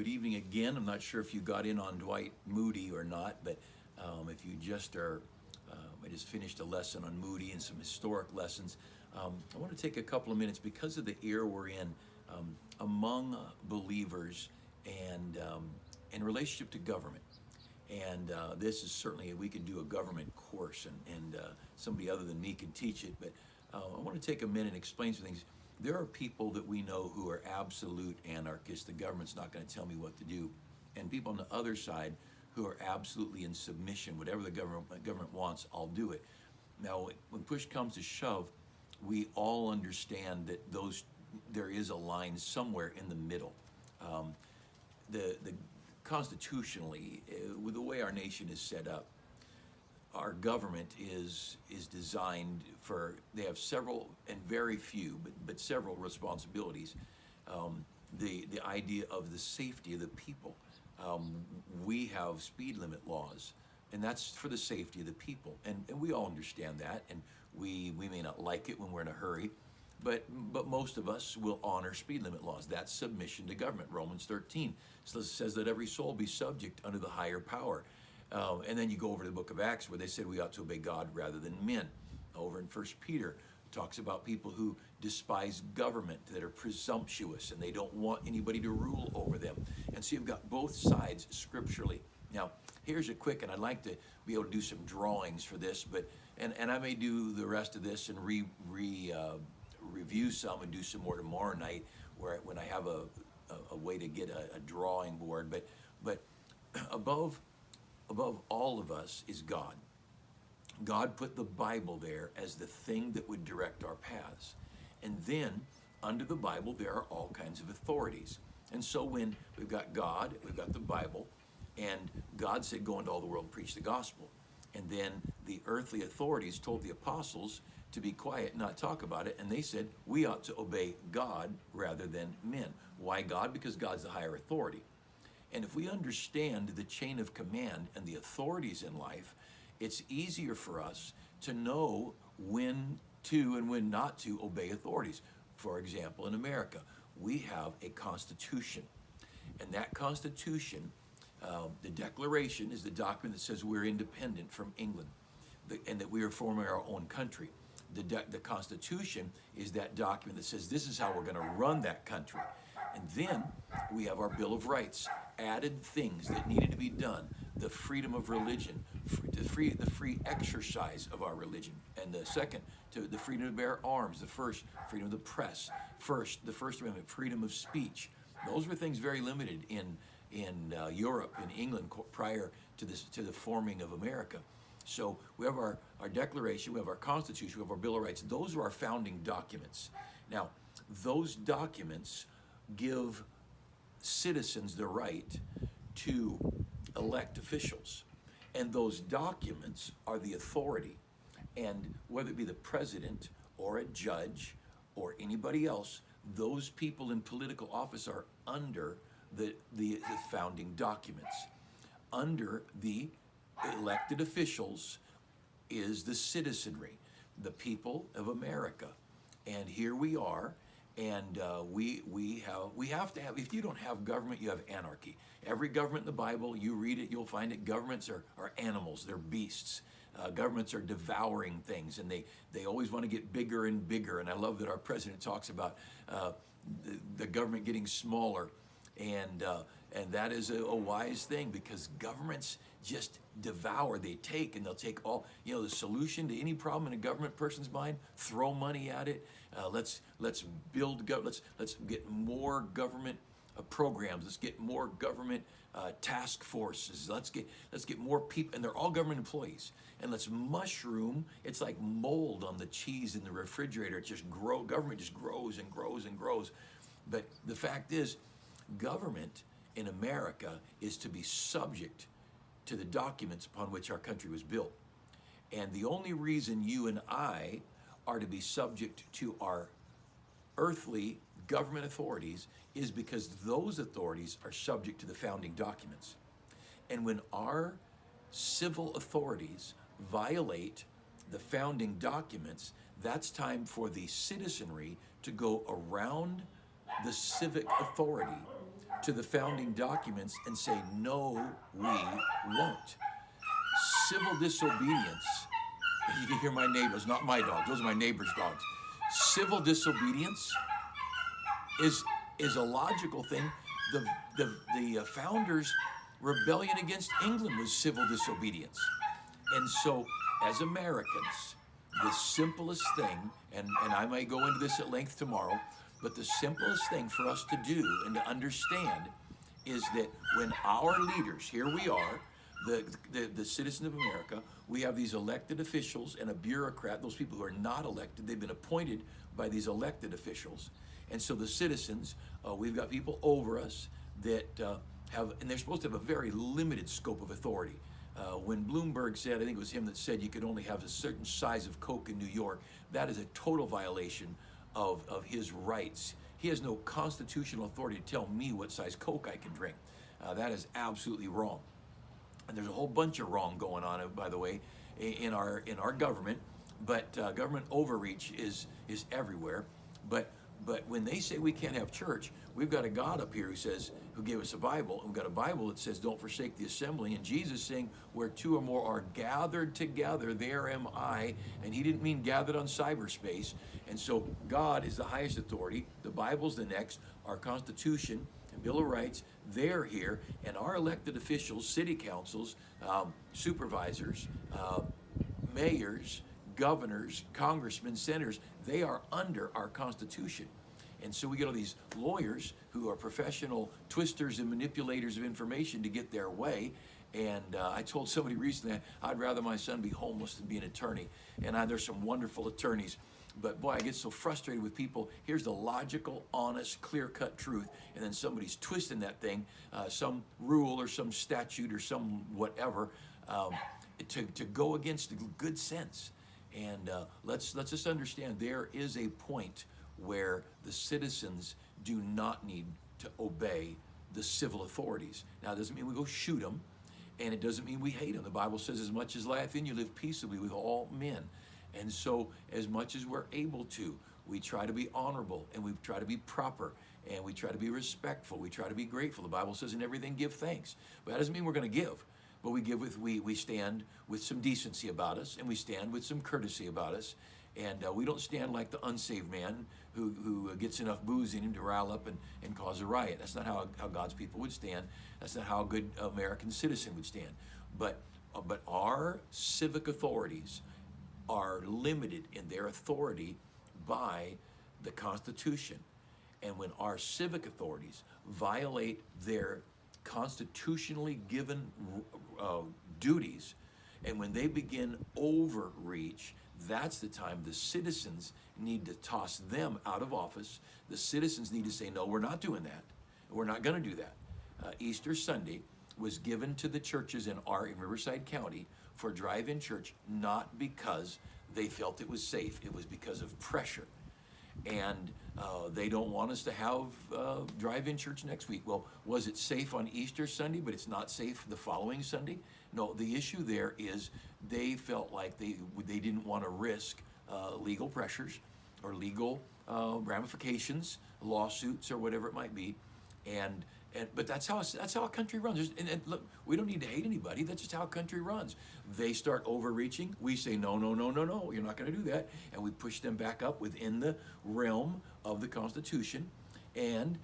good evening again. I'm not sure if you got in on Dwight Moody or not, but if you just are, I just finished a lesson on Moody and some historic lessons. I want to take a couple of minutes because of the era we're in among believers and in relationship to government. And this is certainly, we could do a government course and somebody other than me can teach it, but I want to take a minute and explain some things. There are people that we know who are absolute anarchists. The government's not going to tell me what to do. And people on the other side who are absolutely in submission. Whatever the government wants, I'll do it. Now, when push comes to shove, we all understand that there is a line somewhere in the middle. The constitutionally, with the way our nation is set up, our government is designed for, they have several and very few, but several responsibilities. The idea of the safety of the people. We have speed limit laws, and that's for the safety of the people. And we all understand that, and we may not like it when we're in a hurry, but most of us will honor speed limit laws. That's submission to government. Romans 13 says that every soul be subject unto the higher power. And then you go over to the book of Acts where they said we ought to obey God rather than men. Over in 1 Peter talks about people who despise government, that are presumptuous, and they don't want anybody to rule over them. And so you've got both sides scripturally. Now, here's a quick, and I'd like to be able to do some drawings for this, but and I may do the rest of this and review some and do some more tomorrow night when I have a way to get a drawing board. But above all of us is God. God put the Bible there as the thing that would direct our paths. And then under the Bible, there are all kinds of authorities. And so when we've got God, we've got the Bible, and God said, go into all the world and preach the gospel. And then the earthly authorities told the apostles to be quiet, not talk about it. And they said, we ought to obey God rather than men. Why God? Because God's the higher authority. And if we understand the chain of command and the authorities in life, it's easier for us to know when to and when not to obey authorities. For example, in America, we have a constitution. And that constitution, the Declaration, is the document that says we're independent from England and that we are forming our own country. The Constitution is that document that says this is how we're going to run that country. And then we have our Bill of Rights, added things that needed to be done, the freedom of religion, the free exercise of our religion, and the second, to the freedom to bear arms, the first, freedom of the press, the First Amendment, freedom of speech. Those were things very limited in Europe, in England, prior to the forming of America. So we have our Declaration, we have our Constitution, we have our Bill of Rights. Those are our founding documents. Now, those documents give citizens the right to elect officials. And those documents are the authority. And whether it be the president or a judge or anybody else, those people in political office are under the founding documents. Under the elected officials is the citizenry, the people of America. And here we are. And we have to have, if you don't have government, you have anarchy. Every government in the Bible, you read it, you'll find it, governments are animals, they're beasts. Governments are devouring things, and they always want to get bigger and bigger. And I love that our president talks about the government getting smaller. And that is a wise thing, because governments just devour, they take, and they'll take all, the solution to any problem in a government person's mind, throw money at it. Let's build, let's get more government programs. Let's get more government task forces. Let's get more people, and they're all government employees. And let's mushroom. It's like mold on the cheese in the refrigerator. It just government just grows and grows and grows. But the fact is, government in America is to be subject to the documents upon which our country was built. And the only reason you and I are to be subject to our earthly government authorities is because those authorities are subject to the founding documents. And when our civil authorities violate the founding documents, that's time for the citizenry to go around the civic authority to the founding documents and say, no, we won't. Civil disobedience, you can hear my neighbors, not my dogs, those are my neighbors' dogs. Civil disobedience is a logical thing. The founders' rebellion against England was civil disobedience. And so, as Americans, the simplest thing, and I might go into this at length tomorrow, but the simplest thing for us to do and to understand is that when our leaders, here we are, the citizens of America, we have these elected officials and a bureaucrat, those people who are not elected, they've been appointed by these elected officials. And so the citizens, we've got people over us that have, and they're supposed to have a very limited scope of authority. When Bloomberg said, I think it was him that said you could only have a certain size of Coke in New York, that is a total violation of his rights. He has no constitutional authority to tell me what size Coke I can drink. That is absolutely wrong. And there's a whole bunch of wrong going on, by the way, in our government. But government overreach is everywhere. But when they say we can't have church, we've got a God up here who gave us a Bible. And we've got a Bible that says, don't forsake the assembly. And Jesus saying, where two or more are gathered together, there am I. And he didn't mean gathered on cyberspace. And so God is the highest authority. The Bible's the next. Our Constitution and Bill of Rights, they're here. And our elected officials, city councils, supervisors, mayors, governors, congressmen, senators, they are under our Constitution. And so we get all these lawyers who are professional twisters and manipulators of information to get their way. And I told somebody recently, I'd rather my son be homeless than be an attorney. And there's some wonderful attorneys. But boy, I get so frustrated with people. Here's the logical, honest, clear-cut truth. And then somebody's twisting that thing, some rule or some statute or some whatever, to go against the good sense. And let's just understand there is a point where the citizens do not need to obey the civil authorities. Now, it doesn't mean we go shoot them, and it doesn't mean we hate them. The Bible says, as much as lieth in you, live peaceably with all men. And so, as much as we're able to, we try to be honorable, and we try to be proper, and we try to be respectful. We try to be grateful. The Bible says, in everything give thanks. But that doesn't mean we're going to give. But we give we stand with some decency about us, and we stand with some courtesy about us, and we don't stand like the unsaved man who gets enough booze in him to rile up and cause a riot. That's not how God's people would stand. That's not how a good American citizen would stand. But our civic authorities are limited in their authority by the Constitution. And when our civic authorities violate their constitutionally given duties, and when they begin overreach, that's the time the citizens need to toss them out of office. The citizens need to say, no, we're not doing that. We're not going to do that. Easter Sunday was given to the churches in Riverside County for drive-in church, not because they felt it was safe. It was because of pressure. And they don't want us to have drive-in church next week. Well, was it safe on Easter Sunday, but it's not safe the following Sunday? No, the issue there is they felt like they didn't want to risk legal pressures or legal ramifications, lawsuits, or whatever it might be. But that's how a country runs. And look, we don't need to hate anybody. That's just how a country runs. They start overreaching. We say, no, you're not going to do that. And we push them back up within the realm of the Constitution. And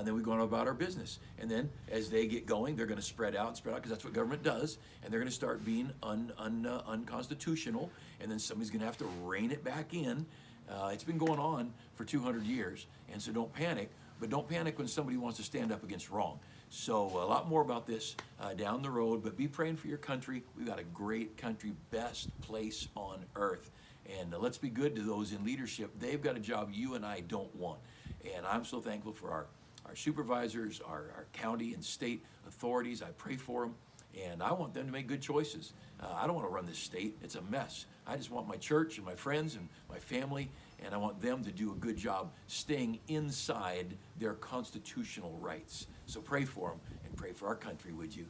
then we go on about our business. And then as they get going, they're going to spread out because that's what government does. And they're going to start being unconstitutional. And then somebody's going to have to rein it back in. It's been going on for 200 years. And so don't panic. But don't panic when somebody wants to stand up against wrong. So a lot more about this down the road, but be praying for your country. We've got a great country, best place on earth. And let's be good to those in leadership. They've got a job you and I don't want. And I'm so thankful for our supervisors, our county and state authorities. I pray for them, and I want them to make good choices. I don't want to run this state. It's a mess. I just want my church and my friends and my family, and I want them to do a good job staying inside their constitutional rights. So pray for them and pray for our country, would you?